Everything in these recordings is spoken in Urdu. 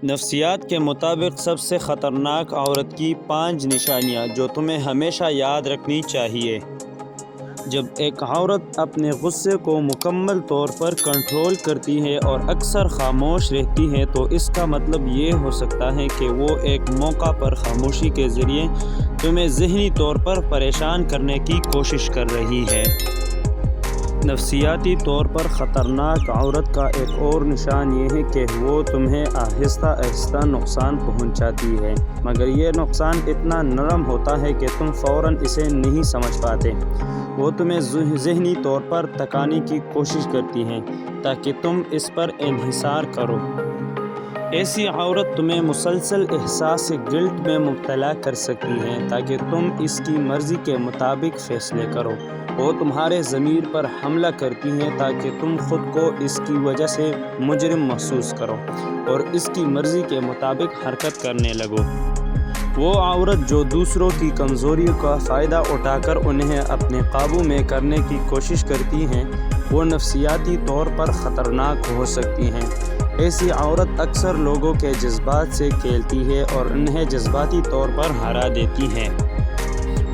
نفسیات کے مطابق سب سے خطرناک عورت کی 5 نشانیاں جو تمہیں ہمیشہ یاد رکھنی چاہیے۔ جب ایک عورت اپنے غصے کو مکمل طور پر کنٹرول کرتی ہے اور اکثر خاموش رہتی ہے تو اس کا مطلب یہ ہو سکتا ہے کہ وہ ایک موقع پر خاموشی کے ذریعے تمہیں ذہنی طور پر پریشان کرنے کی کوشش کر رہی ہے۔ نفسیاتی طور پر خطرناک عورت کا ایک اور نشان یہ ہے کہ وہ تمہیں آہستہ آہستہ نقصان پہنچاتی ہے، مگر یہ نقصان اتنا نرم ہوتا ہے کہ تم فوراً اسے نہیں سمجھ پاتے۔ وہ تمہیں ذہنی طور پر تکانے کی کوشش کرتی ہیں تاکہ تم اس پر انحصار کرو۔ ایسی عورت تمہیں مسلسل احساس گلٹ میں مبتلا کر سکتی ہے تاکہ تم اس کی مرضی کے مطابق فیصلے کرو۔ وہ تمہارے ضمیر پر حملہ کرتی ہیں تاکہ تم خود کو اس کی وجہ سے مجرم محسوس کرو اور اس کی مرضی کے مطابق حرکت کرنے لگو۔ وہ عورت جو دوسروں کی کمزوریوں کا فائدہ اٹھا کر انہیں اپنے قابو میں کرنے کی کوشش کرتی ہیں، وہ نفسیاتی طور پر خطرناک ہو سکتی ہیں۔ ایسی عورت اکثر لوگوں کے جذبات سے کھیلتی ہے اور انہیں جذباتی طور پر ہرا دیتی ہے۔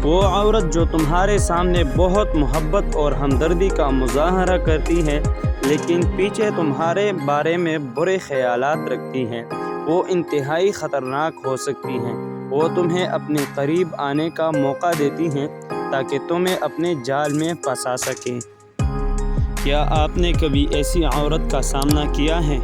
وہ عورت جو تمہارے سامنے بہت محبت اور ہمدردی کا مظاہرہ کرتی ہے لیکن پیچھے تمہارے بارے میں برے خیالات رکھتی ہیں، وہ انتہائی خطرناک ہو سکتی ہیں۔ وہ تمہیں اپنے قریب آنے کا موقع دیتی ہیں تاکہ تمہیں اپنے جال میں پھنسا سکیں۔ کیا آپ نے کبھی ایسی عورت کا سامنا کیا ہے؟